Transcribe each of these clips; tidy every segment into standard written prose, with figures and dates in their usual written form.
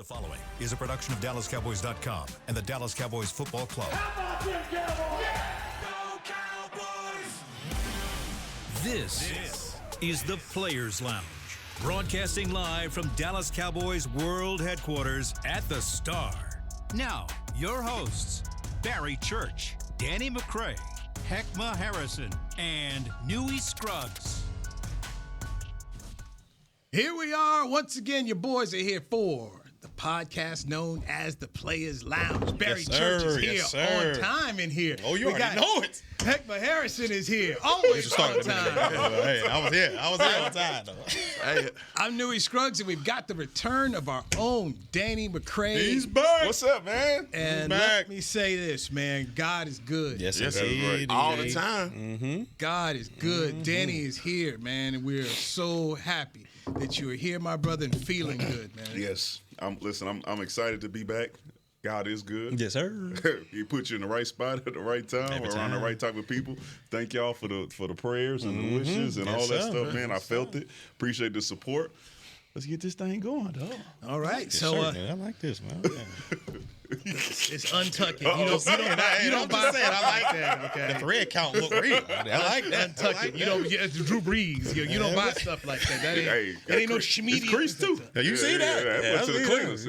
The following is a production of DallasCowboys.com and the Dallas Cowboys Football Club. How about them Cowboys? Yeah! Go Cowboys! This is the Players Lounge, broadcasting live from Dallas Cowboys World Headquarters at the Star. Now, your hosts, Barry Church, Danny McCray, Heckma Harrison, and Newy Scruggs. Here we are. Once again, your boys are here for the podcast known as the Players Lounge. Barry Church is here on time in here. Oh, you already know it. Heckma Harrison is here. Always on time. Hey, I was here on time, though. Hey. I'm Newy Scruggs, and we've got the return of our own Danny McCray. He's back. What's up, man? And let me say this, man. God is good. Yes, indeed. All the time. Mm-hmm. God is good. Mm-hmm. Danny is here, man, and we're so happy that you are here, my brother, and feeling good, man. Yes. I'm excited to be back. God is good. Yes, sir. He put you in the right spot at the right time, around the right type of people. Thank y'all for the prayers and the wishes and all that stuff, man. I felt it. Appreciate the support. Let's get this thing going, dog. All right. Yes, so I like this, man. it's untucking. You don't buy that. I like that. Okay. The thread count look real. I like that. Untucking. It's Drew Brees. You don't buy stuff like that. That ain't no schmeedy. It's crease too. You see that? Went to the cleaners.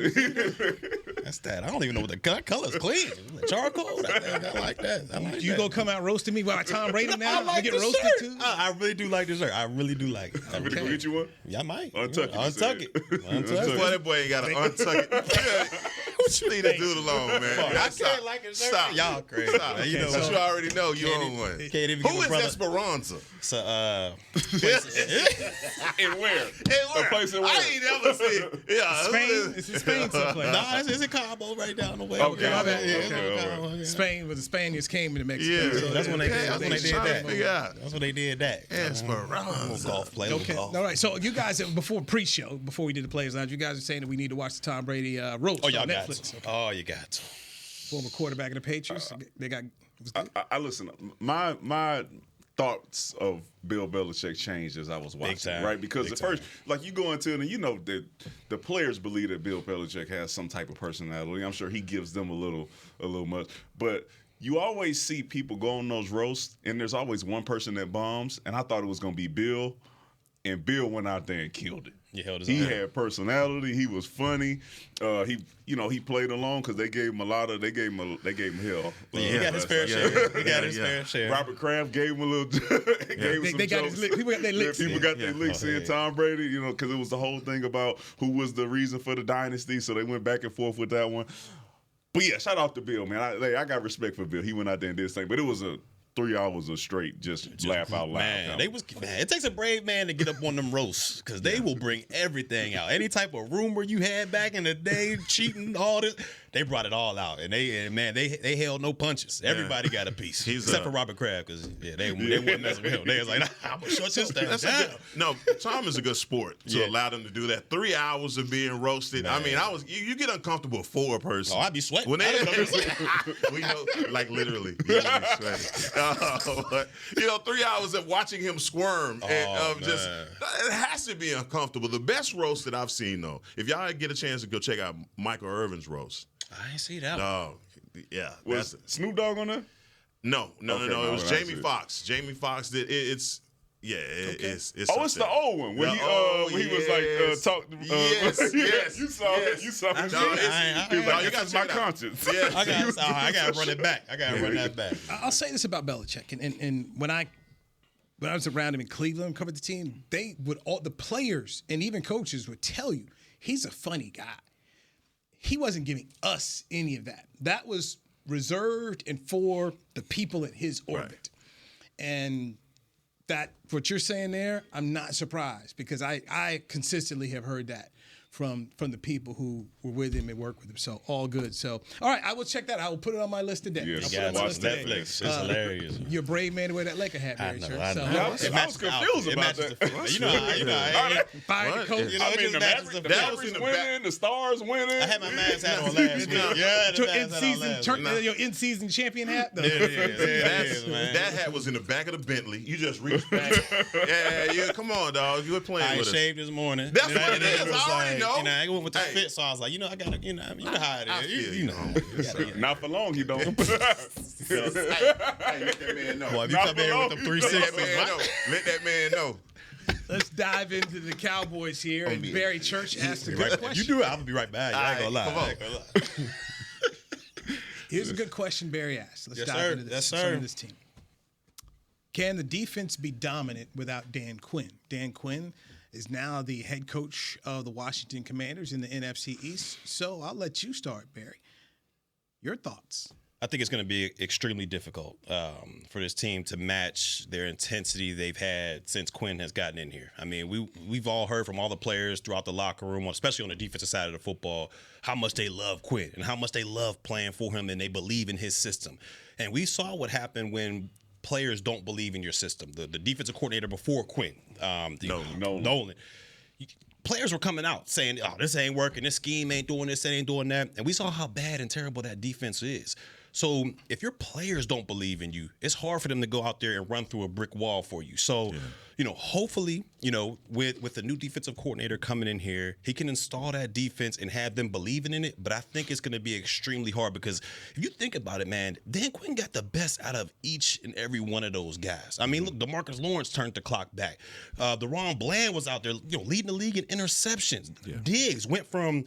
That's that. I don't even know what the color's clean. Charcoal. I like that. You gonna come out roasting me by Tom Brady now? I like get the roasted shirt. too. I really do like this shirt. I really do like it. Can we go get you one? Yeah, I might. Untuck it. Untuck it. Boy, that boy ain't got to untuck it. What you leave that dude alone, man? I can't like it. Stop. Y'all crazy. Stop. Man. But you already know you own one. Can't even Who is Esperanza? So, And where? A place in where? I ain't never seen. Yeah, Spain. It's in Spain someplace. Nah, it's in Cabo right down the way. Okay. Okay. Spain, where the Spaniards came into Mexico. Yeah. So that's when they did that. Yeah. That's when they did that. Esperanza. Golf play. Okay. Golf. All right. So you guys, before pre-show, before we did the Players Lounge, you guys are saying that we need to watch the Tom Brady roast Oh, y'all on got Netflix. to. Oh, you got to. Former quarterback of the Patriots. They got. It was good. I listen. My thoughts of Bill Belichick changed as I was watching, right? Because at first, like you go into it and you know that the players believe that Bill Belichick has some type of personality. I'm sure he gives them a little much, but you always see people go on those roasts, and there's always one person that bombs. And I thought it was going to be Bill, and Bill went out there and killed it. He had personality. He was funny. He played along because they gave him they gave him hell. He got his fair share. He got his fair share. Robert Kraft gave him a little. Gave him some they got jokes. his licks. People got their licks. People got their licks in. Tom Brady, because it was the whole thing about who was the reason for the dynasty. So they went back and forth with that one. But yeah, shout out to Bill, man. I got respect for Bill. He went out there and did his thing. But it was 3 hours of straight just laugh out loud. Man, it takes a brave man to get up on them roasts because they will bring everything out. Any type of rumor you had back in the day, cheating, all this, they brought it all out. And they held no punches. Everybody got a piece, except for Robert Kraft because they wouldn't mess with him. They was like, I'm gonna shut this thing down. No, Tom is a good sport to allow them to do that. 3 hours of being roasted. Man. I mean, you get uncomfortable for a person. Oh, I'd be sweating. When we know, like literally, you would be sweating. 3 hours of watching him squirm and it has to be uncomfortable. The best roast that I've seen, though, if y'all get a chance to go check out Michael Irvin's roast. I ain't see that one. No, yeah. Was Snoop Dogg on there? No. It was Jamie Foxx. Jamie Foxx did it. It's it's it's the old one when he was like talk. Yes. You saw it. You saw it. You got my conscience. Yeah, I gotta run it back. I gotta run that back. I'll say this about Belichick, and when I was around him in Cleveland, covered the team, all the players and even coaches would tell you he's a funny guy. He wasn't giving us any of that. That was reserved and for the people in his orbit. Right. And that what you're saying there, I'm not surprised because I consistently have heard that from the people who were with him and worked with him. So all good. So all right, I will check that. I will put it on my list today. Yeah, you guys watch Netflix. It's hilarious. You're a brave man to wear that Laker hat, I Barry know. Church. I was confused about that. You know, Fired the coach. The Mavericks winning, the Stars winning. I had my man's hat on last week. Your in-season champion hat. That hat was in the back of the Bentley. You just reached back. Come on, dog. You were playing with us. I shaved this morning. That's what it is. I already know. I went with the fit, so I was like, I gotta, you know how it is. You know. Not for long, he don't. Hey, let that man know. Boy, if you come in with them 360s, let that man know. Let's dive into the Cowboys here. And Barry Church asked a good question. You do it, I'm gonna be right back. I ain't gonna lie. Come on. I ain't gonna lie. Here's a good question Barry asked. Let's dive into this. Some of this team. Can the defense be dominant without Dan Quinn? Dan Quinn is now the head coach of the Washington Commanders in the NFC East. So I'll let you start, Barry. Your thoughts? I think it's going to be extremely difficult for this team to match their intensity they've had since Quinn has gotten in here. I mean, we've all heard from all the players throughout the locker room, especially on the defensive side of the football, how much they love Quinn and how much they love playing for him and they believe in his system. And we saw what happened when players don't believe in your system. The defensive coordinator before Quinn, Nolan. Players were coming out saying, "Oh, this ain't working. This scheme ain't doing this. It ain't doing that." And we saw how bad and terrible that defense is. So if your players don't believe in you, it's hard for them to go out there and run through a brick wall for you. So, hopefully, with the new defensive coordinator coming in here, he can install that defense and have them believing in it. But I think it's going to be extremely hard because if you think about it, man, Dan Quinn got the best out of each and every one of those guys. I mean, look, DeMarcus Lawrence turned the clock back. DeRon Bland was out there, leading the league in interceptions. Yeah. Diggs went from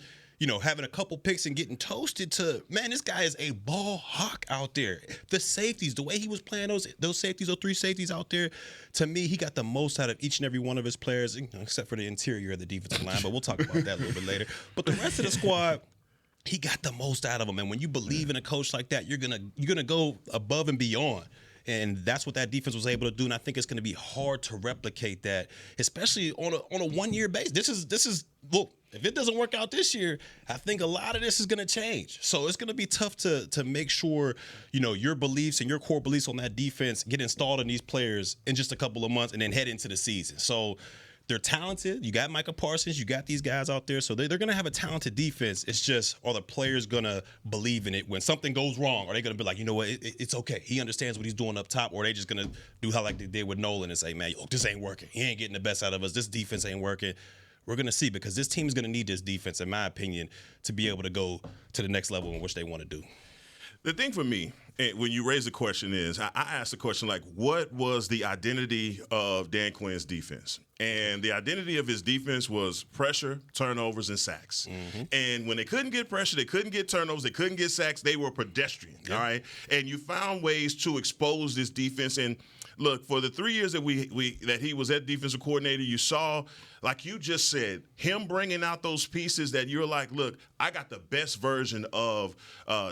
having a couple picks and getting toasted to, man, this guy is a ball hawk out there. The safeties, the way he was playing those safeties, those 3 safeties out there, to me, he got the most out of each and every one of his players, except for the interior of the defensive line, but we'll talk about that a little bit later. But the rest of the squad, he got the most out of them. And when you believe in a coach like that, you're gonna go above and beyond. And that's what that defense was able to do. And I think it's going to be hard to replicate that, especially on a 1-year basis. This is look, if it doesn't work out this year, I think a lot of this is going to change. So it's going to be tough to make sure, your beliefs and your core beliefs on that defense get installed in these players in just a couple of months and then head into the season. So they're talented. You got Micah Parsons. You got these guys out there. So they're going to have a talented defense. It's just, are the players going to believe in it? When something goes wrong, are they going to be like, you know what, it's okay. He understands what he's doing up top. Or are they just going to do how like they did with Nolan and say, man, look, this ain't working. He ain't getting the best out of us. This defense ain't working. We're going to see, because this team is going to need this defense, in my opinion, to be able to go to the next level in which they want to do. The thing for me, when you raise the question is, I asked the question like, what was the identity of Dan Quinn's defense? And the identity of his defense was pressure, turnovers, and sacks. Mm-hmm. And when they couldn't get pressure, they couldn't get turnovers, they couldn't get sacks, they were pedestrian, all right? And you found ways to expose this defense. And look, for the 3 years that that he was at defensive coordinator, you saw, like you just said, him bringing out those pieces that you're like, look, I got the best version of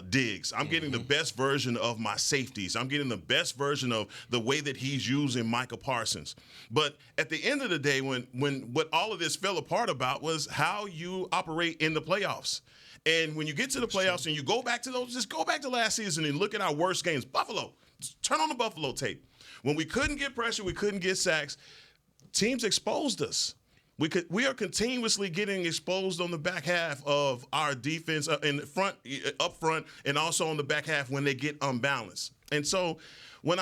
Diggs. I'm getting the best version of my safeties. I'm getting the best version of the way that he's using Micah Parsons. But at the end of the day, when what all of this fell apart about was how you operate in the playoffs. And when you get to the playoffs and you go back to those, just go back to last season and look at our worst games. Buffalo, just turn on the Buffalo tape. When we couldn't get pressure, we couldn't get sacks, teams exposed us. We are continuously getting exposed on the back half of our defense in the front, up front, and also on the back half when they get unbalanced. And so when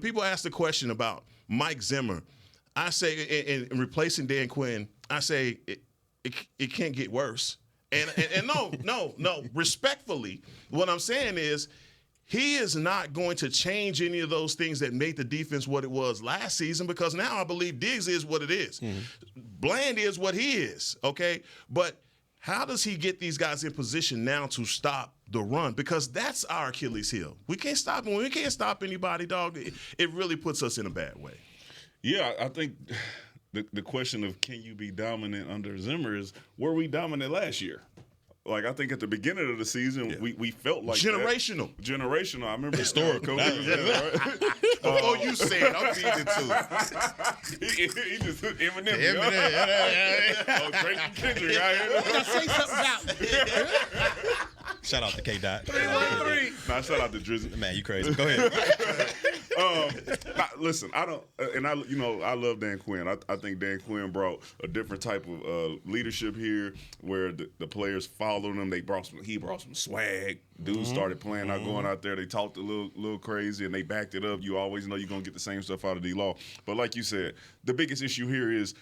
people ask the question about Mike Zimmer, I say, in replacing Dan Quinn, I say it can't get worse. And no, respectfully, what I'm saying is, he is not going to change any of those things that made the defense what it was last season, because now I believe Diggs is what it is. Mm-hmm. Bland is what he is, okay? But how does he get these guys in position now to stop the run? Because that's our Achilles heel. We can't stop him. When we can't stop anybody, dog, it really puts us in a bad way. Yeah, I think the question of can you be dominant under Zimmer is, were we dominant last year? Like, I think at the beginning of the season, we felt like generational. Generational. I remember historical. Before you say it, I'm seeing it too. he just Eminem. Oh, Drake and Kendrick out here. Now say something about it. Shout out to K-Dot. 313. Nah, shout out to Drizzy. Man, you crazy. Go ahead. Listen, I love Dan Quinn. I think Dan Quinn brought a different type of leadership here, where the players followed him. He brought some swag. Dudes started playing out, going out there. They talked a little crazy, and they backed it up. You always know you're gonna get the same stuff out of D-Law. But like you said, the biggest issue here is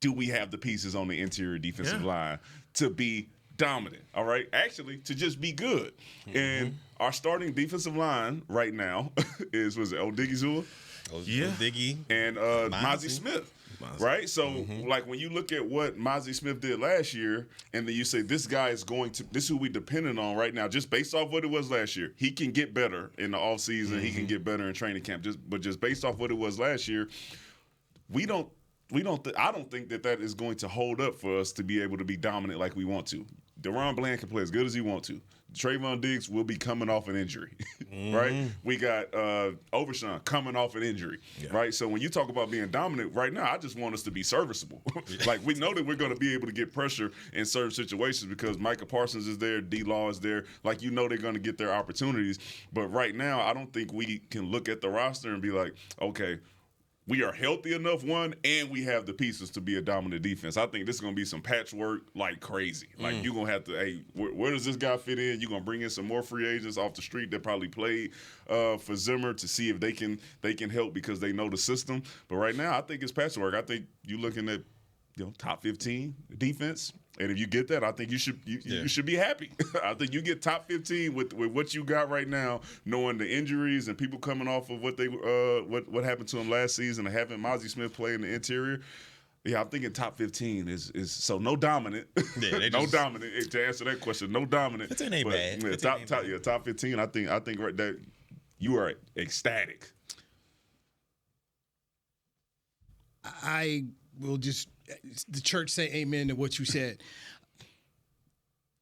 do we have the pieces on the interior defensive line to be dominant? All right, actually, to just be good. And our starting defensive line right now is Odigizua, Diggy, and Mozzie Smith. Right? So, like, when you look at what Mozzie Smith did last year, and then you say, this guy is this is who we depending on right now, just based off what it was last year. He can get better in the offseason. He can get better in training camp. But just based off what it was last year, I don't think that is going to hold up for us to be able to be dominant like we want to. Deron Bland can play as good as he wants to. Trayvon Diggs will be coming off an injury, right? We got Overshawn coming off an injury, right? So when you talk about being dominant right now, I just want us to be serviceable. Like, we know that we're going to be able to get pressure in certain situations because Micah Parsons is there, D-Law is there. Like, you know they're going to get their opportunities. But right now, I don't think we can look at the roster and be like, okay, we are healthy enough, and we have the pieces to be a dominant defense. I think this is going to be some patchwork like crazy. Like, you're going to have to, hey, where does this guy fit in? You're going to bring in some more free agents off the street that probably played for Zimmer to see if they can help because they know the system. But right now, I think it's patchwork. I think you're looking at, top 15 defense. And if you get that, I think you should be happy. I think you get top 15 with what you got right now, knowing the injuries and people coming off of what happened to him last season and having Mozzie Smith play in the interior. Yeah, I'm thinking top 15 is so no dominant. Yeah, no dominant. To answer that question, no dominant. 15 ain't bad. Yeah, top 15. I think right that you are ecstatic. I will just the church say amen to what you said.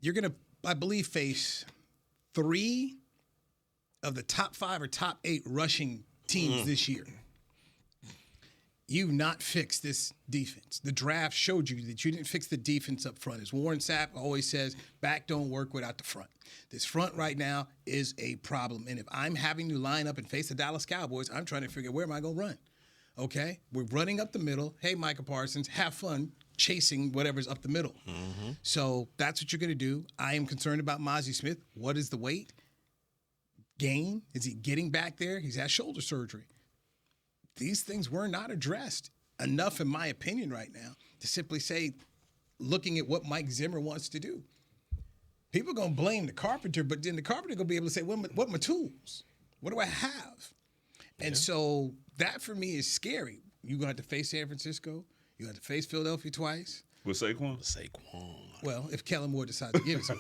You're going to, I believe, face 3 of the top 5 or top 8 rushing teams this year. You've not fixed this defense. The draft showed you that you didn't fix the defense up front. As Warren Sapp always says, back don't work without the front. This front right now is a problem. And if I'm having to line up and face the Dallas Cowboys, I'm trying to figure where am I going to run? Okay, we're running up the middle. Hey, Micah Parsons, have fun chasing whatever's up the middle. So that's what you're going to do. I am concerned about Mozzie Smith. What is the weight gain? Is he getting back there? He's had shoulder surgery. These things were not addressed enough, in my opinion, right now, to simply say, looking at what Mike Zimmer wants to do. People are going to blame the carpenter, but then the carpenter going to be able to say, what are my tools? What do I have? And so that, for me, is scary. You're going to have to face San Francisco. You're going to have to face Philadelphia twice. With Saquon? Well, if Kellen Moore decides to give it to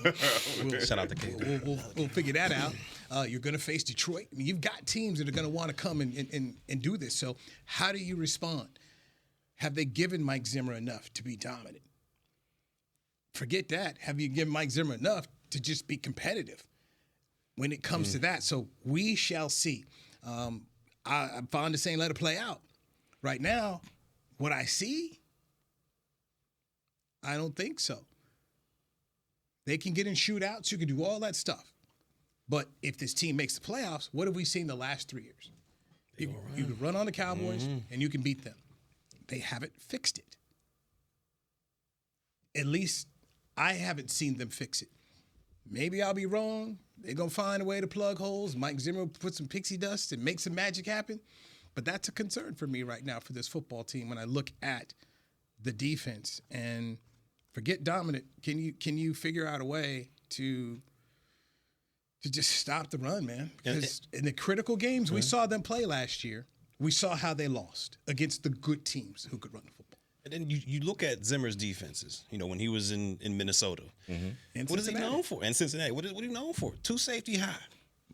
him. Shout out to Kellen. We'll figure that out. You're going to face Detroit. I mean, you've got teams that are going to want to come and do this. So how do you respond? Have they given Mike Zimmer enough to be dominant? Forget that. Have you given Mike Zimmer enough to just be competitive when it comes to that? So we shall see. I'm fond of saying let it play out. Right now, what I see, I don't think so. They can get in shootouts. You can do all that stuff. But if this team makes the playoffs, what have we seen the last 3 years? You can run on the Cowboys, and you can beat them. They haven't fixed it. At least I haven't seen them fix it. Maybe I'll be wrong. They're going to find a way to plug holes. Mike Zimmer will put some pixie dust and make some magic happen. But that's a concern for me right now for this football team when I look at the defense. And forget dominant. Can you figure out a way to just stop the run, man? Because in the critical games we saw them play last year, we saw how they lost against the good teams who could run the football. And then you look at Zimmer's defenses, when he was in Minnesota. What is he known for? And Cincinnati, what is he known for? 2 safety high.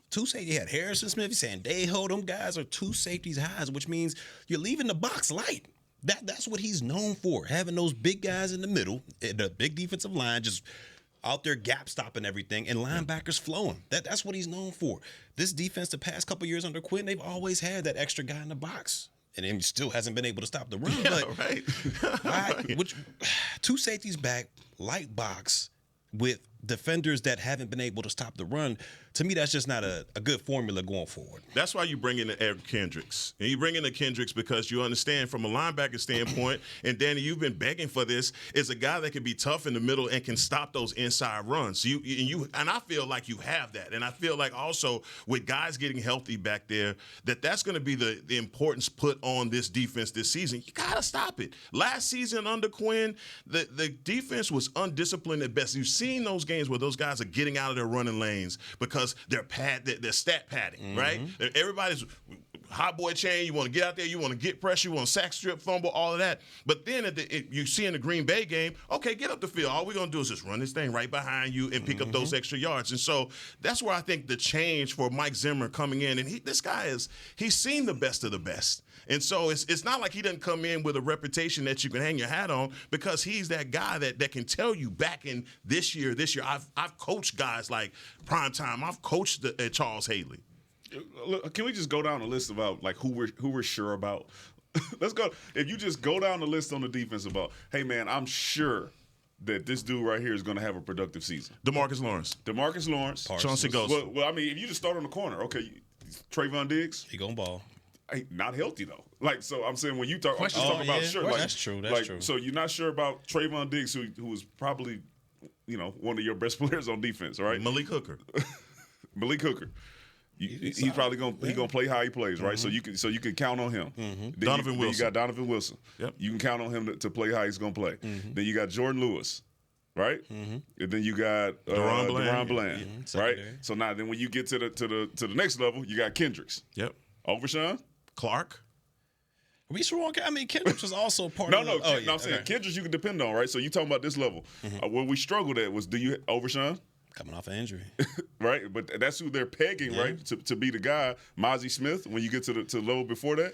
2 safety. He had Harrison Smith, Sandejo. Them guys are 2 safeties highs, which means you're leaving the box light. That's what he's known for, having those big guys in the middle, the big defensive line just out there gap stopping everything, and linebackers flowing. That's what he's known for. This defense, the past couple years under Quinn, they've always had that extra guy in the box. And he still hasn't been able to stop the run. Yeah, but 2 safeties back, light box with defenders that haven't been able to stop the run, to me, that's just not a good formula going forward. That's why you bring in the Eric Kendricks. And you bring in the Kendricks because you understand from a linebacker standpoint, and Danny, you've been begging for this, is a guy that can be tough in the middle and can stop those inside runs. And I feel like you have that. And I feel like also with guys getting healthy back there, that's going to be the importance put on this defense this season. You got to stop it. Last season under Quinn, the defense was undisciplined at best. You've seen those games where those guys are getting out of their running lanes because they're stat padding, right? Everybody's hot boy chain. You want to get out there. You want to get pressure. You want to sack, strip, fumble, all of that. But then you see in the Green Bay game, okay, get up the field. All we're going to do is just run this thing right behind you and pick up those extra yards. And so that's where I think the change for Mike Zimmer coming in, and this guy he's seen the best of the best. And so it's not like he doesn't come in with a reputation that you can hang your hat on, because he's that guy that can tell you back in this year, I've coached guys like Primetime. I've coached Charles Haley. Look, can we just go down the list about like who we're sure about? Let's go. If you just go down the list on the defense about, hey man, I'm sure that this dude right here is going to have a productive season. DeMarcus Lawrence, Chauncey Ghost. Well, I mean, if you just start on the corner, okay, Trayvon Diggs, He gonna ball. Hey, not healthy though. Like, so I'm saying when you talk, I'm just talking about sure. Like, that's true. That's true. So you're not sure about Trayvon Diggs, who was probably, one of your best players on defense, right? Malik Hooker. He's probably gonna play how he plays, right? So you can count on him. Then Donovan Wilson. Then you got Donovan Wilson. Yep. You can count on him to play how he's gonna play. Then you got Jordan Lewis, right? And then you got Deron Bland, right? So now then when you get to the next level, you got Kendricks. Yep. Overshawn. Clark. Are we sure? I mean, Kendricks was also part No, of no. I'm saying Kendricks you can depend on, right? So you talking about this level. Where we struggled at was, do you Overshawn? Coming off an injury. Right? But that's who they're pegging, right? To be the guy. Mozzie Smith, when you get to the level before that.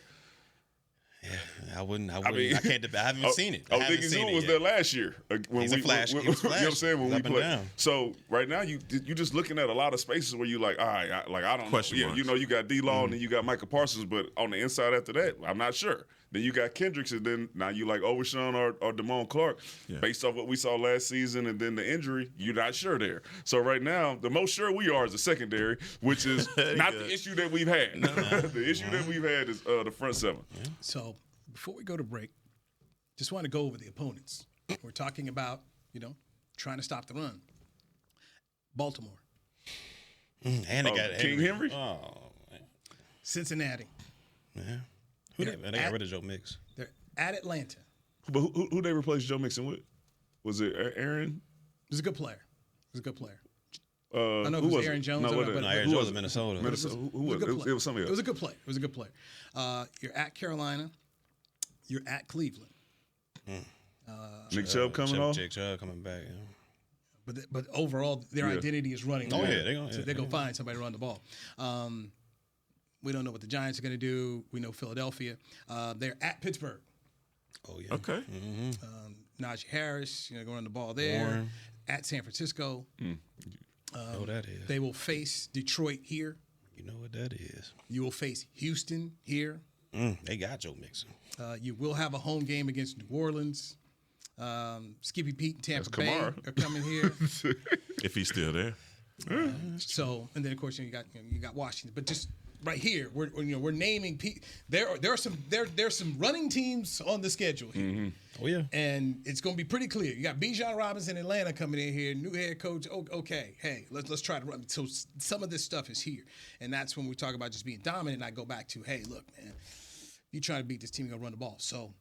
Yeah, I wouldn't. I haven't seen it. Diggy was there last year. He's a flash. You know what I'm saying? When we play. So right now, you're just looking at a lot of spaces where you're like, all right, I don't Question know. marks. Yeah, you got D-Law and then you got Micah Parsons, but on the inside after that, I'm not sure. Then you got Kendricks, and then now you like Overshawn or Damone Clark. Yeah. Based off what we saw last season and then the injury, you're not sure there. So right now, the most sure we are is the secondary, which is not the issue that we've had. The issue that we've had is the front seven. Yeah. So before we go to break, just want to go over the opponents. We're talking about, trying to stop the run. Baltimore. And they got King Henry. Oh, man. Cincinnati. Yeah. They got rid of Joe Mix. They're at Atlanta. But who they replaced Joe Mixon with? Was it Aaron? He was a good player. I know it was Aaron Jones. Aaron Jones of Minnesota. Who was it? It was somebody else. It was a good player. You're at Carolina. You're at Cleveland. Nick Chubb coming off. Nick Chubb coming back. Yeah. But overall, their identity is running. Oh yeah, they're gonna find somebody to run the ball. We don't know what the Giants are going to do. We know Philadelphia. They're at Pittsburgh. Oh, yeah. Okay. Najee Harris, going to run the ball there. Warren. At San Francisco. That is. They will face Detroit here. You know what that is. You will face Houston here. They got Joe Mixon. You will have a home game against New Orleans. Skippy Pete and Tampa Bay Kamara. are coming here. If he's still there. So, and then of course you got Washington, but just right here we're naming there's some running teams on the schedule here. Oh yeah, and it's going to be pretty clear. You got Bijan Robinson, Atlanta coming in here, new head coach. Okay, hey, let's try to run. So some of this stuff is here, and that's when we talk about just being dominant. I go back to, hey, look, man, you try to beat this team, you're gonna run the ball. So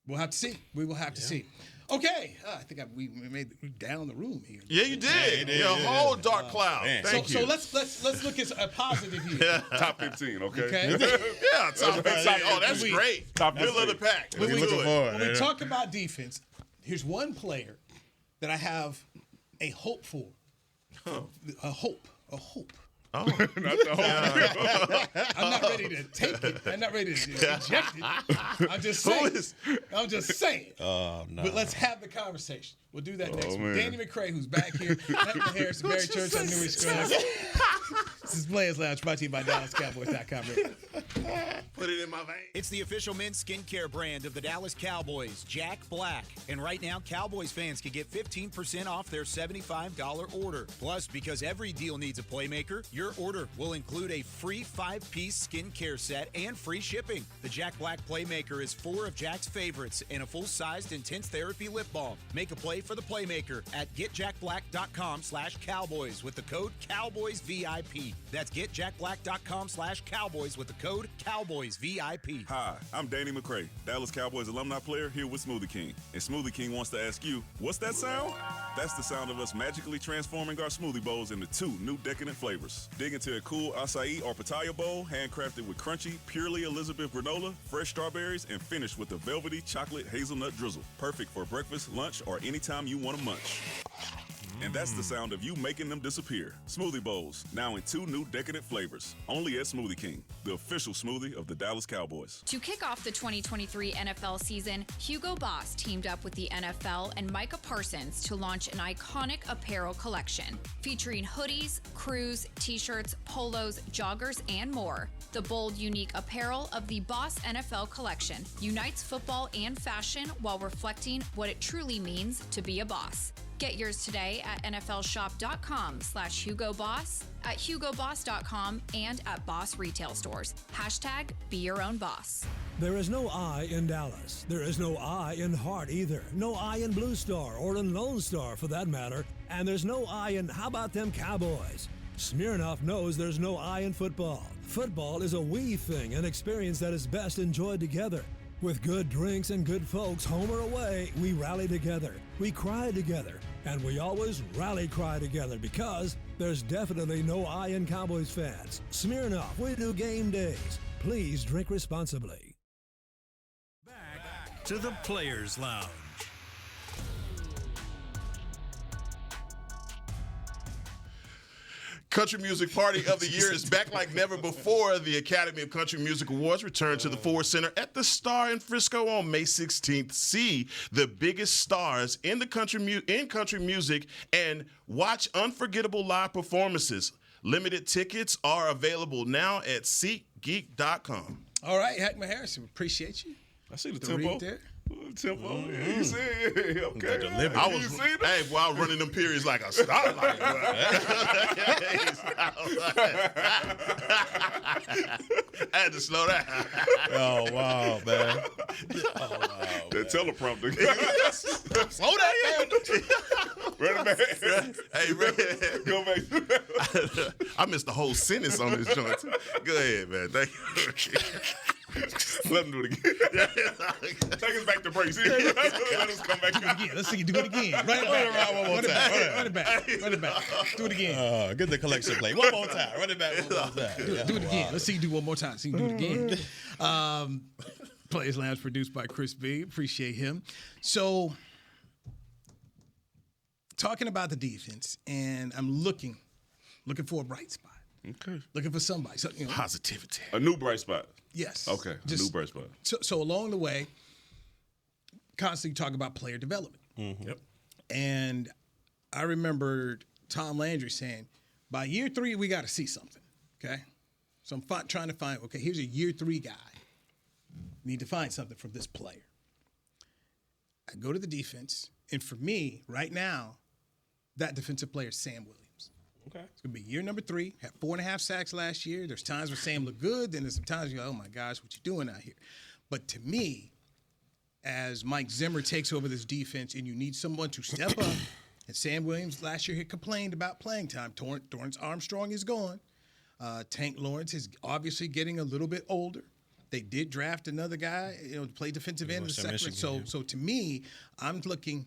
we'll have to see. We will have to see. Okay, I think we made down the room here. Yeah, you did. A whole dark cloud. Thank you. So let's look at a positive here. Top 15, okay? Yeah, top 15. Oh, that's great. Middle of the pack. When we talk about defense, here's one player that I have a hope for. A hope. Oh, not the whole. I'm not ready to take it. I'm not ready to inject it. I'm just saying. Oh, no. But let's have the conversation. We'll do that next week. Man. Danny McCray, who's back here. Nathan Harris, Barry Church on Newish Square. This is Players Lounge, brought to you by DallasCowboys.com. Put it in my vein. It's the official men's skincare brand of the Dallas Cowboys, Jack Black. And right now, Cowboys fans can get 15% off their $75 order. Plus, because every deal needs a playmaker, your order will include a free 5-piece skincare set and free shipping. The Jack Black Playmaker is 4 of Jack's favorites and a full-sized intense therapy lip balm. Make a play for the Playmaker at getjackblack.com/Cowboys with the code CowboysVIP. That's getjackblack.com/Cowboys with the code CowboysVIP. Hi, I'm Danny McCray, Dallas Cowboys alumni player here with Smoothie King. And Smoothie King wants to ask you, what's that sound? That's the sound of us magically transforming our smoothie bowls into 2 new decadent flavors. Dig into a cool acai or pitaya bowl, handcrafted with crunchy, purely Elizabeth granola, fresh strawberries, and finished with a velvety chocolate hazelnut drizzle. Perfect for breakfast, lunch, or anytime you want to munch. And that's the sound of you making them disappear. Smoothie bowls, now in 2 new decadent flavors. Only at Smoothie King, the official smoothie of the Dallas Cowboys. To kick off the 2023 NFL season, Hugo Boss teamed up with the NFL and Micah Parsons to launch an iconic apparel collection featuring hoodies, crews, t-shirts, polos, joggers, and more. The bold, unique apparel of the Boss NFL collection unites football and fashion while reflecting what it truly means to be a boss. Get yours today at nflshop.com/HugoBoss, at HugoBoss.com, and at Boss retail stores. Hashtag be your own boss. There is no I in Dallas. There is no I in Hart either. No I in Blue Star or in Lone Star for that matter. And there's no I in how about them Cowboys? Smirnoff knows there's no I in football. Football is a we thing, an experience that is best enjoyed together. With good drinks and good folks, home or away, we rally together, we cry together, and we always rally cry together because there's definitely no I in Cowboys fans. Smirnoff, we do game days. Please drink responsibly. Back to the Players Lounge. Country Music Party of the Year is back like never before. The Academy of Country Music Awards return to the Ford Center at the Star in Frisco on May 16th. See the biggest stars in the country music and watch unforgettable live performances. Limited tickets are available now at SeatGeek.com. All right, Hackman Harrison, appreciate you. I see the tempo. There. Tempo. Yeah, you see it. Okay. I was while running them periods like a starlight. I had to slow down. Oh, wow, man. That teleprompter. Slow down. Run it back. Hey, Go back. I missed the whole sentence on this joint. Go ahead, man. Thank you. Let him do it again. Take us back to break. Let us come back Again, let's see you do it again. Run it back. Run it back. Run it back. Do it again. Get the collection plate. One more time. Run it back one more time. Do it again. Let's see you do one more time. See you do it again. Players Lounge produced by Chris B. Appreciate him. So, talking about the defense, and I'm looking for a bright spot. Okay. Looking for somebody. So, Positivity. A new bright spot. Yes. Okay. A new bright spot. So along the way, constantly talk about player development. Mm-hmm. Yep. And I remembered Tom Landry saying, by year 3, we got to see something. Okay. So I'm trying to find, okay, here's a year 3 guy. Need to find something from this player. I go to the defense, and for me, right now, that defensive player is Sam Williams. Okay. It's going to be year number 3. Had 4.5 sacks last year. There's times where Sam looked good. Then there's some times you're like, oh, my gosh, what you doing out here? But to me, as Mike Zimmer takes over this defense and you need someone to step up, and Sam Williams last year had complained about playing time. Torrance Armstrong is gone. Tank Lawrence is obviously getting a little bit older. They did draft another guy, to play defensive end in the second. So to me, I'm looking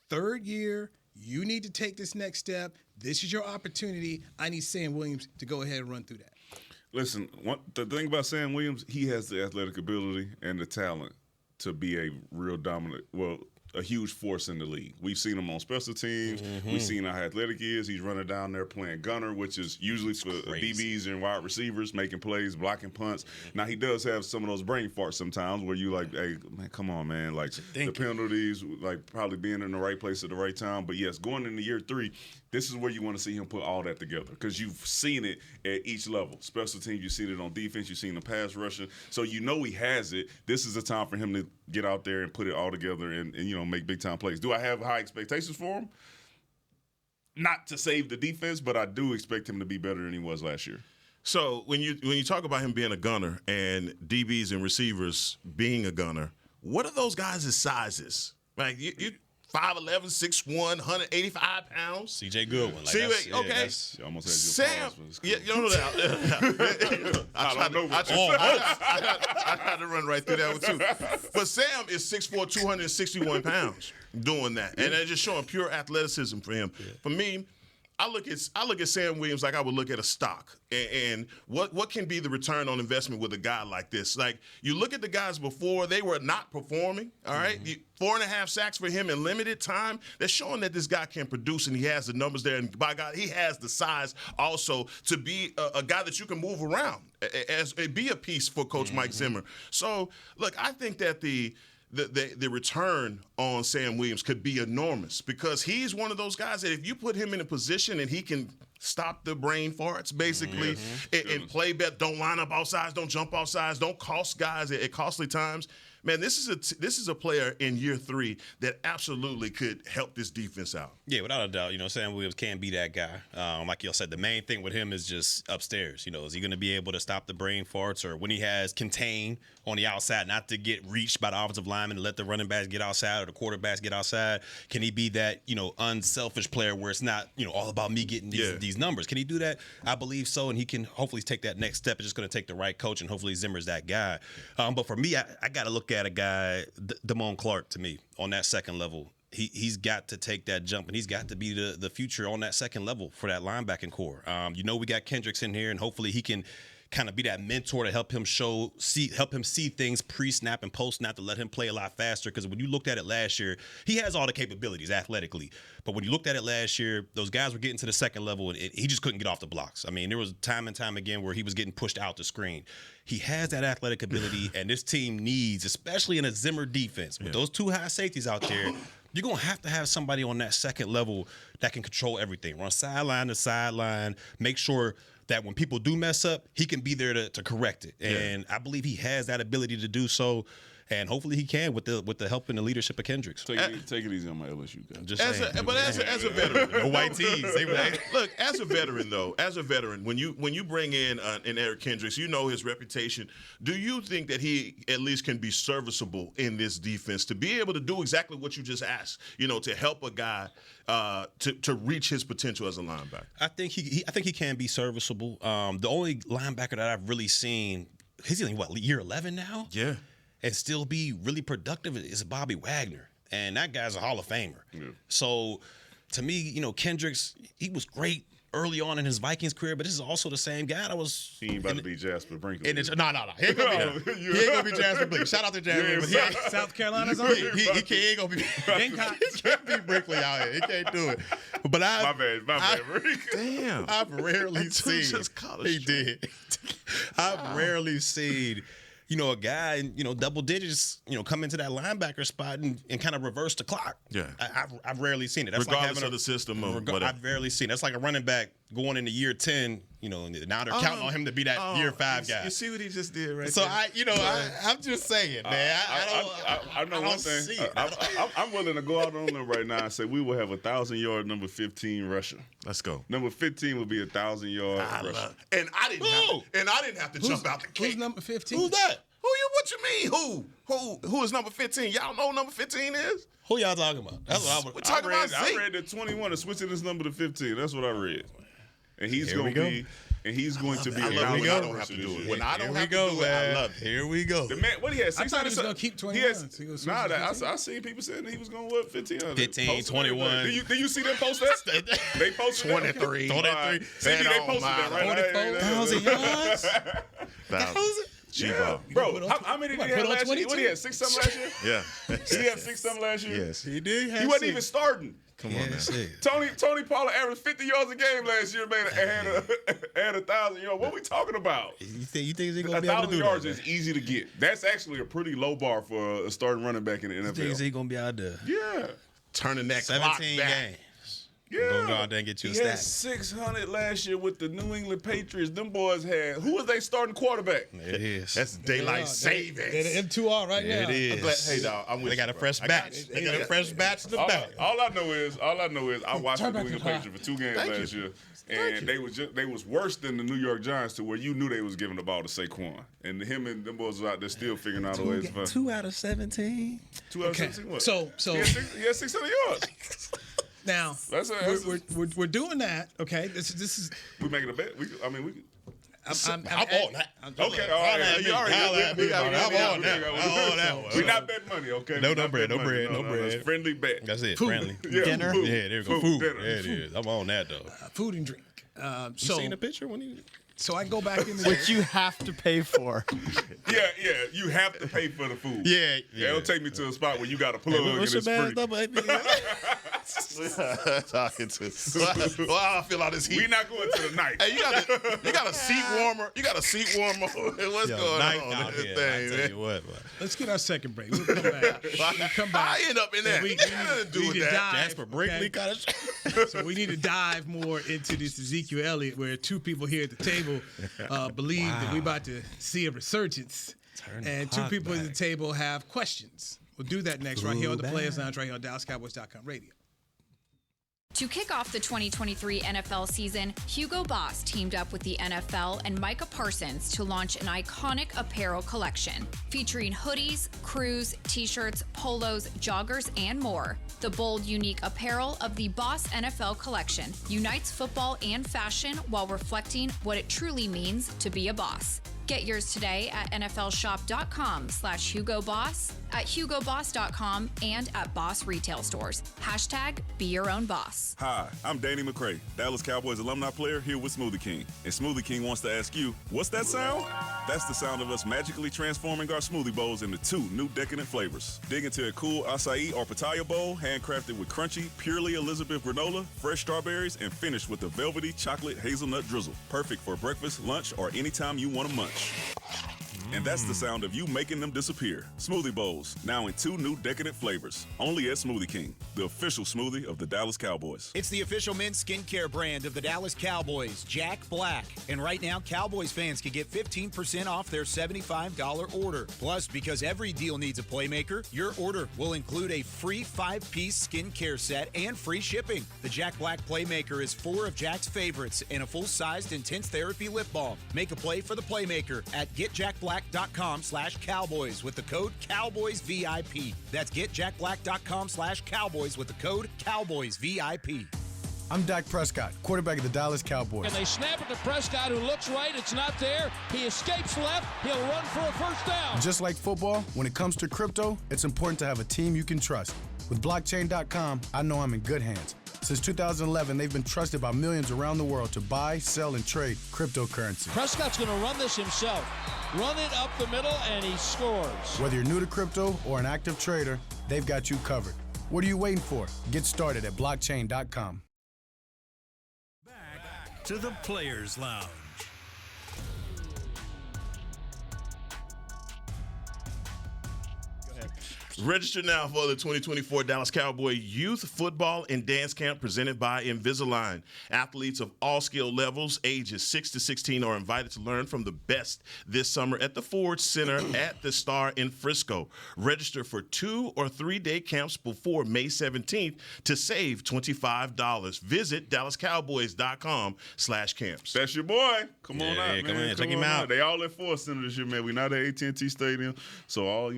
3rd year. You need to take this next step. This is your opportunity. I need Sam Williams to go ahead and run through that. Listen, the thing about Sam Williams, he has the athletic ability and the talent to be a real dominant, a a huge force in the league. We've seen him on special teams. We've seen how athletic he is. He's running down there playing gunner, which is usually for DBs and wide receivers, making plays, blocking punts. Now, he does have some of those brain farts sometimes where you like, hey, man, come on, man. Like, the penalties, like probably being in the right place at the right time. But, yes, going into year 3, this is where you want to see him put all that together because you've seen it at each level. Special teams, you've seen it on defense, you've seen the pass rushing. So you know he has it. This is the time for him to get out there and put it all together and make big-time plays. Do I have high expectations for him? Not to save the defense, but I do expect him to be better than he was last year. So when you talk about him being a gunner and DBs and receivers being a gunner, what are those guys' sizes? Like you 5'11", 6'1", 185 pounds. C.J. Goodwin. Okay. You almost had Sam. your Yeah, you know that. I had to run right through that one, too. But Sam is 6'4", 261 pounds doing that. And they're just showing pure athleticism for him. Yeah. For me, I look at Sam Williams like I would look at a stock, and what can be the return on investment with a guy like this? Like, you look at the guys before, they were not performing, all right? 4.5 sacks for him in limited time. They're showing that this guy can produce, and he has the numbers there, and by God, he has the size also to be a guy that you can move around, be a piece for Coach Mike Zimmer. So, look, I think that the return on Sam Williams could be enormous because he's one of those guys that if you put him in a position and he can stop the brain farts, basically, and play better, don't line up outsides, don't jump outsides, don't cost guys at costly times. Man, this is a player in year 3 that absolutely could help this defense out. Yeah, without a doubt. Sam Williams can be that guy. Like you said, the main thing with him is just upstairs. Is he going to be able to stop the brain farts, or when he has contained on the outside, not to get reached by the offensive lineman and let the running backs get outside or the quarterbacks get outside? Can he be that unselfish player where it's not all about me getting these numbers? Can he do that? I believe so, and he can hopefully take that next step. It's just going to take the right coach, and hopefully Zimmer's that guy. But for me, I got to look at a guy, Damone Clark, to me, on that second level. He's got to take that jump, and he's got to be the future on that second level for that linebacking core. We got Kendricks in here, and hopefully he can kind of be that mentor to help him see things pre-snap and post-snap to let him play a lot faster. Because when you looked at it last year, he has all the capabilities athletically. But when you looked at it last year, those guys were getting to the second level, and he just couldn't get off the blocks. I mean, there was time and time again where he was getting pushed out the screen. He has that athletic ability, and this team needs, especially in a Zimmer defense, with those 2 high safeties out there, you're going to have somebody on that second level that can control everything. Run sideline to sideline, make sure that when people do mess up, he can be there to correct it. And I believe he has that ability to do so. And hopefully he can with the help and the leadership of Kendricks. Take it easy on my LSU guy. Just as a veteran, no white tees. Look, as a veteran, when you bring in an Eric Kendricks, his reputation. Do you think that he at least can be serviceable in this defense to be able to do exactly what you just asked? To help a guy to reach his potential as a linebacker. I think he can be serviceable. The only linebacker that I've really seen, he's in year 11 now. Yeah. And still be really productive is Bobby Wagner. And that guy's a Hall of Famer. Yeah. So, to me, Kendricks, he was great early on in his Vikings career, but this is also the same guy that was... He ain't about to be Jasper Brinkley. No. He ain't going to be Jasper Brinkley. Shout out to Jasper Brinkley. South Carolina's on. He ain't going to be... He can't be Brinkley out here. He can't do it. But My bad. Damn. I've rarely seen... He did. I've rarely seen... a guy in, double digits, come into that linebacker spot and kind of reverse the clock. Yeah. I've rarely seen it. That's regardless of the system. I've rarely seen it. That's like a running back going into year 10, now they're counting on him to be that year 5 guy. You see what he just did right so there? I'm just saying, man. I know one thing. I'm willing to go out on them right now and say we will have 1,000-yard number 15 rusher. Let's go. Number 15 will be 1,000-yard rusher. And I didn't have to jump out the gate. Who's number 15? Who's that? What you mean? Who is number 15? Y'all know who number 15 is? Who y'all talking about? That's what we're talking about. I read that 21 is switching his number to 15. That's what I read. And he's going to be. And he's going to be. I don't have to do it. When I don't have to do it, I love it. Here we go. The man, what he had? I thought he was going to keep 21. I seen people saying that he was going to 15. 15, 21. Did you see them post that? They posted 23. 23. See, they posted that, right? 24,000 yards. G-ball. Bro, how many did he have last year? What he had, 6-something last year? Yeah. He had 6-something last year? Yes. He did. He wasn't even starting. Come on, man. Tony Pollard averaged 50 yards a game last year, man, and had 1,000 yards. What are we talking about? You think he's going to be able to do 1,000 yards that? is easy to get. That's actually a pretty low bar for a starting running back in the NFL. You think he's going to be able to turning that 17 clock back. games? Yeah. Go out there and get you a He had stat. 600 last year with the New England Patriots. Them boys had – who was they starting quarterback? It is. That's daylight savings. They're the M2R right now. It is. I'm glad, hey, dog, I'm with They got you, a fresh batch. They got a fresh batch in the back. All I know is I watched the New England Patriots for 2 games last year, and they was worse than the New York Giants to where you knew they was giving the ball to Saquon, and him and them boys was out there still figuring out a way. 2 out of 17. 2 out of 17. What? So he had 600 yards. now we're doing that. Okay, this is we making a bet. I'm on that. Okay, all right. You already I'm on that one. We're not betting money, okay? No bread. It's friendly bet. That's it. Food. Friendly. Yeah, Dinner. food. Yeah, there you go. Food. Food. Dinner. There it is. I'm on that though. food and drink. You seen the picture when he? So I go back in the Which you have to pay for. Yeah. You have to pay for the food. Yeah. It'll take me to a spot where you got a plug and What's it's your free. bad number? Talking to. Well, I feel like this heat. We not going to the night. Hey, you got a seat warmer. You got a seat warmer. What's going on out in this here. thing, I tell man? you what. Let's get our second break. We'll come back. I end up in that. We Nothing to do need with to that. dive, Jasper Brinkley okay? kind of. So we need to dive more into this Ezekiel Elliott, where 2 people here at the table believe that we're about to see a resurgence, and 2 people at the table have questions. We'll do that next right here on the Players Lounge, right here on DallasCowboys.com radio. To kick off the 2023 NFL season, Hugo Boss teamed up with the NFL and Micah Parsons to launch an iconic apparel collection featuring hoodies, crews, t-shirts, polos, joggers, and more. The bold, unique apparel of the Boss NFL collection unites football and fashion while reflecting what it truly means to be a boss. Get yours today at nflshop.com/HugoBoss, at HugoBoss.com, and at Boss retail stores. #Be your own boss. Hi, I'm Danny McCray, Dallas Cowboys alumni player here with Smoothie King. And Smoothie King wants to ask you, what's that sound? That's the sound of us magically transforming our smoothie bowls into 2 new decadent flavors. Dig into a cool acai or pitaya bowl, handcrafted with crunchy, purely Elizabeth granola, fresh strawberries, and finished with a velvety chocolate hazelnut drizzle. Perfect for breakfast, lunch, or anytime you want to munch. And that's the sound of you making them disappear. Smoothie bowls, now in 2 new decadent flavors. Only at Smoothie King, the official smoothie of the Dallas Cowboys. It's the official men's skincare brand of the Dallas Cowboys, Jack Black. And right now, Cowboys fans can get 15% off their $75 order. Plus, because every deal needs a playmaker, your order will include a free 5-piece skincare set and free shipping. The Jack Black Playmaker is 4 of Jack's favorites and a full-sized intense therapy lip balm. Make a play for the playmaker at getjackblack.com/Cowboys with the code CowboysVIP. That's getjackblack.com/Cowboys with the code CowboysVIP. I'm Dak Prescott, quarterback of the Dallas Cowboys. And they snap it to Prescott, who looks right. It's not there. He escapes left. He'll run for a first down. Just like football, when it comes to crypto, it's important to have a team you can trust. With blockchain.com, I know I'm in good hands. Since 2011, they've been trusted by millions around the world to buy, sell, and trade cryptocurrency. Prescott's going to run this himself. Run it up the middle, and he scores. Whether you're new to crypto or an active trader, they've got you covered. What are you waiting for? Get started at blockchain.com. Back to the Players Lounge. Register now for the 2024 Dallas Cowboy Youth Football and Dance Camp presented by Invisalign. Athletes of all skill levels, ages 6 to 16, are invited to learn from the best this summer at the Ford Center at the Star in Frisco. Register for 2 or 3-day camps before May 17th to save $25. Visit DallasCowboys.com/camps. That's your boy. Come on out, man. Come in, check him out. They all at Ford Center this year, man. We not at AT&T Stadium, so all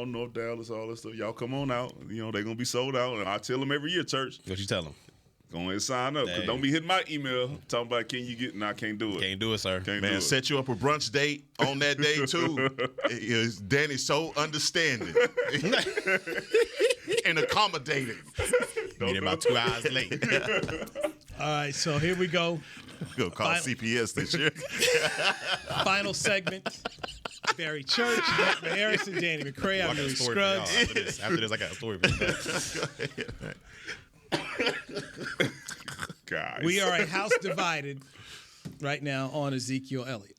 North Dallas, all that stuff. Y'all come on out. They're gonna be sold out, and I tell them every year, church. What you tell them? Go ahead and sign up. Cause don't be hitting my email talking about can you get, and I can't do it. Can't do it, sir. Man, set you up a brunch date on that day too. Danny's so understanding and accommodating. Meet about 2 hours late. All right, so here we go. We're gonna call CPS this year. Final segment Barry Church, Matt Harrison, Danny McCray. I'm Louis Scruggs. After this, I got a story for you. Guys. We are a house divided right now on Ezekiel Elliott.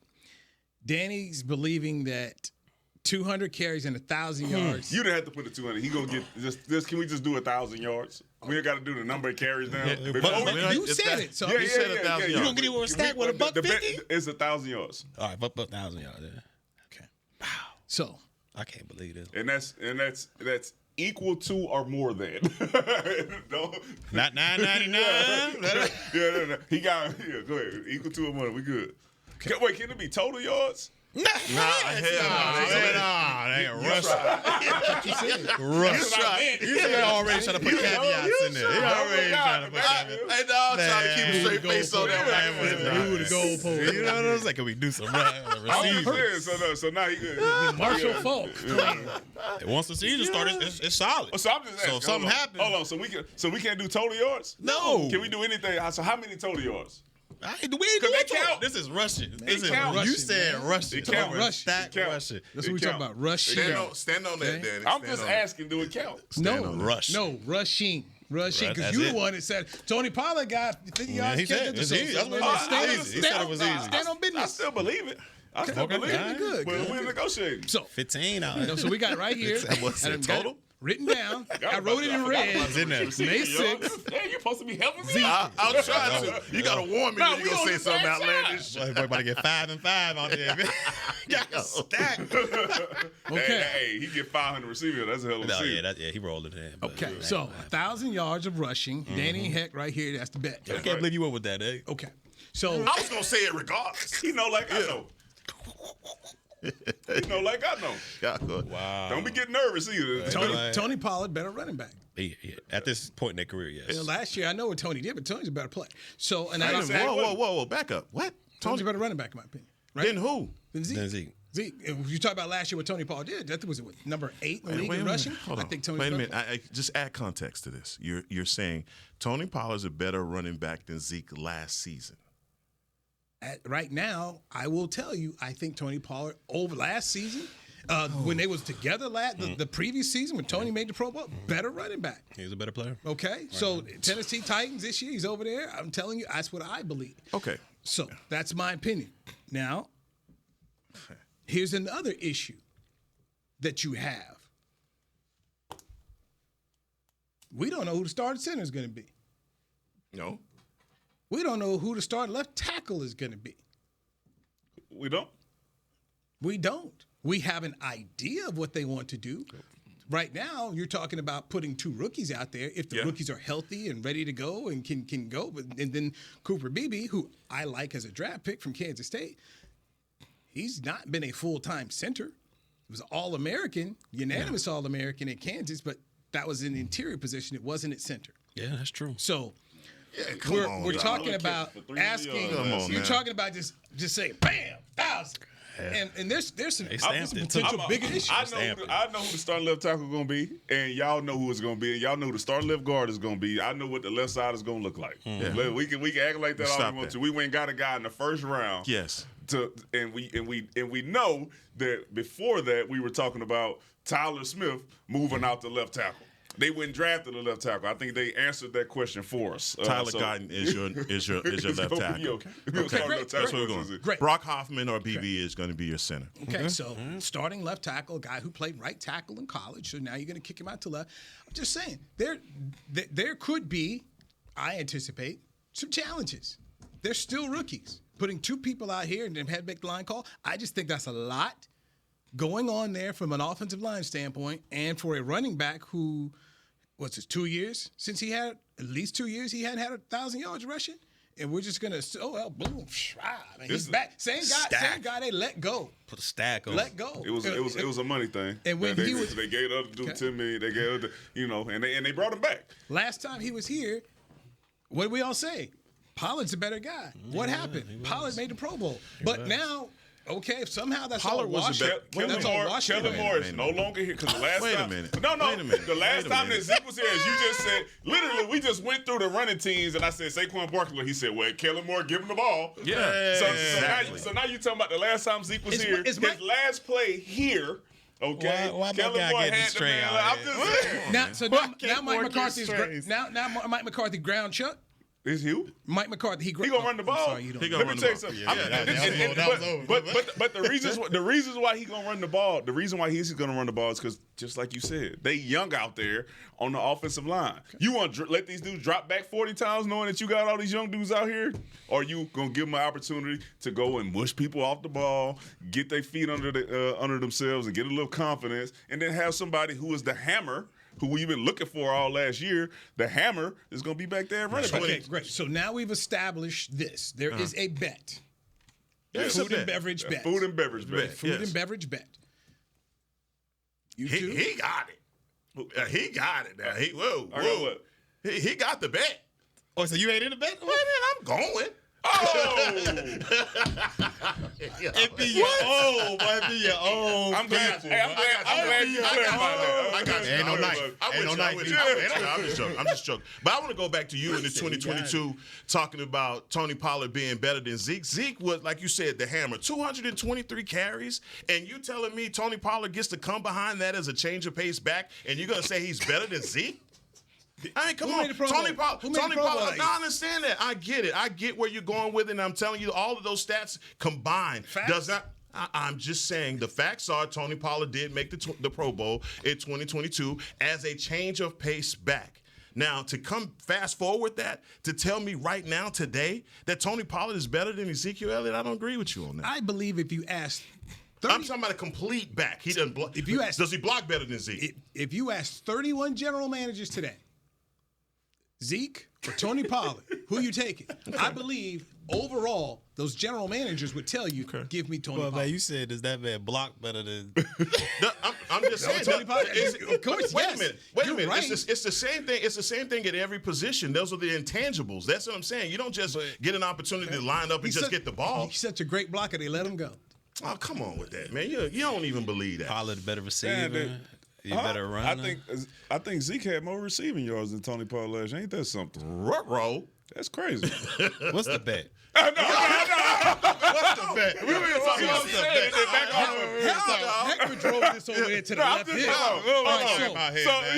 Danny's believing that 200 carries and 1,000 yards. You didn't have to put the 200. He gonna get just. Can we just do 1,000 yards? We ain't got to do the number of carries now. You said it. So you said 1,000 yards. You gonna get it with a stack with a $150? It's 1,000 yards. All right, but 1,000 yards. Yeah. Okay. Wow. So I can't believe this. And that's equal to or more than. Not $9.99. Yeah. He got go ahead. Equal to or more. We good. Okay. Wait, can it be total yards? Hell no. They ain't rush. You said already trying to put caveats in there. He already trying to put caveats. Hey, dog, trying to keep a straight face on that. Who the goalpost? You know what I'm saying? Can we do some receivers? So now he good. Marshall Falk. Once the season started, it's solid. So I'm just asking. So if something happens. Hold on. So we can't do total yards? No. Can we do anything? So how many total yards? We ain't doing count. This is rushing. You said rushing. It count. Rushing. That's what we talking about. Rushing. Stand on that, Danny. I'm just asking, do it count? No, rushing. Because you the one that said Tony Pollard got 50 yards. He said it's easy. He said it was easy. Stand on business. I still believe it. I still believe it. Good. We're negotiating. So 15 So we got it right here. What's the total? Written down. I wrote it in red. It's in there. May 6th. Hey, you're supposed to be helping me. I'll try to. You got to warn me when you're going to say something outlandish. Boy, about to get 5 and 5 out there. Got a stack. Okay. Hey, he get 500 receivers. That's a hell of a season. Yeah, he rolled it in. Okay, so 1,000 yards of rushing. Danny Heck right here. That's the bet. I can't believe you went with that, eh? Okay. So I was going to say it regardless. You know, like I know. Like I know. Wow. Don't be getting nervous either. Tony Pollard, better running back. Yeah. At this point in their career, yes. Last year, I know what Tony did, but Tony's a better player. So, and whoa, back up. What? Tony's a better running back, in my opinion. Right? Then who? Then Zeke. Zeke. If you talk about last year what Tony Pollard did, that was number 8 in the league in rushing. Hold on. I think Tony's Wait a minute. I just add context to this. You're saying Tony Pollard's a better running back than Zeke last season. Right now, I will tell you, I think Tony Pollard over last season, when they was together the previous season when Tony made the Pro Bowl, better running back. He's a better player. Okay, so Tennessee Titans this year, he's over there. I'm telling you, that's what I believe. Okay. So that's my opinion. Now, here's another issue that you have. We don't know who the starting center is going to be. No. We don't know who the starting left tackle is going to be. We don't? We don't. We have an idea of what they want to do. Right now, you're talking about putting 2 rookies out there. If the rookies are healthy and ready to go and can go, and then Cooper Beebe, who I like as a draft pick from Kansas State, he's not been a full-time center. He was All-American, unanimous All-American at Kansas, but that was an interior position. It wasn't at center. Yeah, that's true. So we're talking about asking. You're talking about just saying, bam, 1,000. And there's some potential bigger issues. I know who the starting left tackle is going to be, and y'all know who it's going to be, and y'all know who the starting left guard is going to be. I know what the left side is going to look like. Yeah. We can act like that all we want to. We went and got a guy in the first round. Yes. And we know that before that we were talking about Tyler Smith moving out to left tackle. They went and drafted a left tackle. I think they answered that question for us. Tyler Guyton is your left tackle. Okay. Great. That's where we're going. Great. Brock Hoffman or BB is going to be your center. Okay, so starting left tackle, a guy who played right tackle in college, so now you're going to kick him out to left. I'm just saying, there could be, I anticipate, some challenges. They're still rookies. Putting 2 people out here and then had to make the line call, I just think that's a lot going on there from an offensive line standpoint, and for a running back who, what's his 2 years since he had at least 2 years he hadn't had 1,000 yards rushing, and we're just gonna boom, he's back. Same guy they let go. Put a stack on. Let go. It was a money thing. And when they gave the other dude $10 million, they gave and they brought him back. Last time he was here, what did we all say? Pollard's a better guy. What happened? Pollard made the Pro Bowl, but now Okay, if somehow that's Pollard all was wash. Kellen Moore is no longer here because the last Wait a time. minute. No. Wait a minute. The last Wait a time that minute. Zeke was here, as you just said, literally, we just went through the running teams, and I said Saquon Barkley. He said, "Well, Kellen Moore, give him the ball." Yeah. So now you talking about the last time Zeke was here. His last play here. Okay. Why my Kellen guy Moore getting had the straight man. out I'm just saying. Now Mike McCarthy's now Mike McCarthy ground Chuck. Is you? Mike McCarthy, he gonna run the ball. Sorry, Let me tell you something. But the reasons why he gonna run the ball, the reason why he's gonna run the ball is because, just like you said, they young out there on the offensive line. You want to let these dudes drop back 40 times knowing that you got all these young dudes out here? Or you gonna give them an opportunity to go and mush people off the ball, get their feet under themselves and get a little confidence, and then have somebody who is the hammer, who we've been looking for all last year, the hammer is going to be back there running. Okay, great. So now we've established this. There is a bet. Yes. Food and beverage bet. Food and beverage bet. Food and beverage bet. You too? He got it. He got it now. What? He got the bet. Oh, so you ain't in the bet? Well, then I'm going. Oh! It be your own, boy. It be your own. I'm glad you clarified that. I got you. Ain't no knife. I'm Ain't no knife. I'm just joking. But I want to go back to you in the 2022 talking about Tony Pollard being better than Zeke. Zeke was, like you said, the hammer. 223 carries, and you telling me Tony Pollard gets to come behind that as a change of pace back, and you're going to say he's better than Zeke? I mean, come on. Tony Pollard, I understand that. I get it. I get where you're going with it, and I'm telling you, all of those stats combined does not. I'm just saying the facts are Tony Pollard did make the Pro Bowl in 2022 as a change of pace back. Now, to come fast forward that, to tell me right now, today, that Tony Pollard is better than Ezekiel Elliott, I don't agree with you on that. I believe if you ask 30, I'm talking about a complete back. He doesn't block. If you ask, does he block better than Zeke? If you ask 31 general managers today, Zeke or Tony Pollard, who you taking? I believe overall those general managers would tell you, give me Tony Pollard. Man, you said, does that man block better than? I'm just saying. Tony Pollard. Of course, wait a minute. Right. It's the same thing. It's the same thing at every position. Those are the intangibles. That's what I'm saying. You don't just get an opportunity to line up and just get the ball. He's such a great blocker. They let him go. Oh, come on with that, man. You don't even believe that. Pollard better receiver. You better run. I think Zeke had more receiving yards than Tony Pollard last year. Ain't that something? Ruh-roh. That's crazy. What's the bet? No. What's the bet? We were talking about Heckman drove this over there to the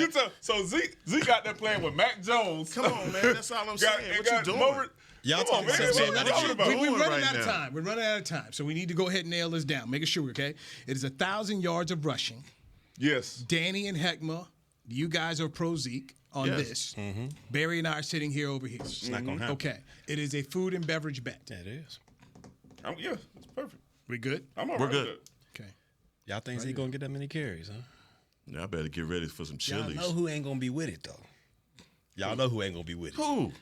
left. So Zeke got that playing with Mac Jones. Come on, man. That's all I'm saying. What you doing? Y'all Come on, man. We're running out of time. We're running out of time. So we need to go ahead and nail this down. Make sure, okay? It is 1,000 yards of rushing. Yes. Danny and Heckma, you guys are pro Zeke on this. Mm-hmm. Barry and I are sitting here over here. It's not going to happen. Okay. It is a food and beverage bet. That is. Yeah, it's perfect. We good? I'm all right. We're good. Okay. Y'all think Zeke going to get that many carries, huh? Yeah, I better get ready for some chilies. Y'all know who ain't going to be with it, though. Y'all know who ain't going to be with it. Who?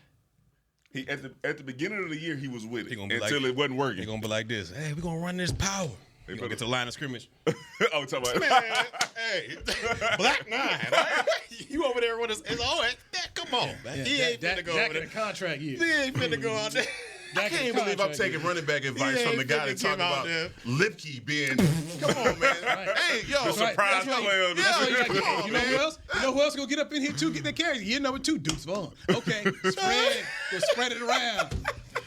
He at the beginning of the year, he was with it until it wasn't working. They're going to be like this. Hey, we're going to run this power. We're going to get to the line of scrimmage. Oh, talking about man, hey, Black 9, right? You over there with us. Come on, man. He ain't finna go over there. In the contract year. He ain't finna go out there. I can't believe I'm taking running back advice from the guy that talking about Lipke being. Come on, man. Hey, yo, the surprise player. You know who else? You know who else gonna get up in here too? Get their carries. Year number 2, Deuce Vaughn. Okay, spread it around.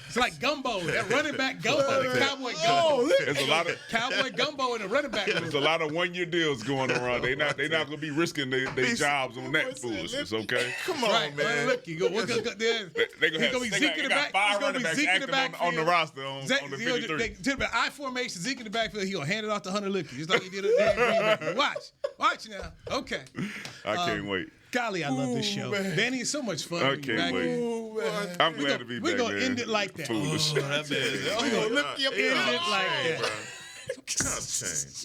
It's like gumbo. That running back gumbo. The Cowboy gumbo. There's a lot of Cowboy gumbo in the running back. There's a lot of 1-year deals going around. They not gonna be risking their jobs on that foolishness. Okay. Come on, man. Look, you go. They're gonna be Zeke in the back. 5 running backs active on the roster on the 53. I formation, Zeke in the backfield. He gonna hand it off to Hunter Licky, just like he did at Green Bay. Watch now. Okay. I can't wait. Golly, I love this show. Danny, it's so much fun. I can't wait. I'm glad to be back, We're going to end it like that. Foolish. We're going to end it like that.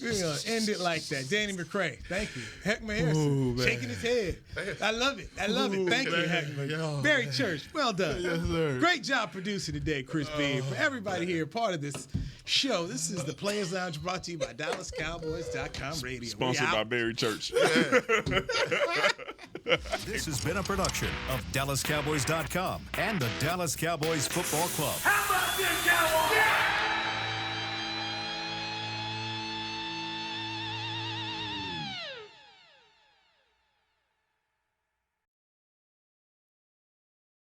We're going to end it like that. Danny McCray, thank you. Heckman Harrison, shaking his head. I love it. Thank you, Heckman. Barry Church, well done. Yes, sir. Great job producing today, Chris B. For everybody here, part of this show, this is the Players Lounge brought to you by DallasCowboys.com radio. Sponsored by Barry Church. This has been a production of DallasCowboys.com and the Dallas Cowboys Football Club.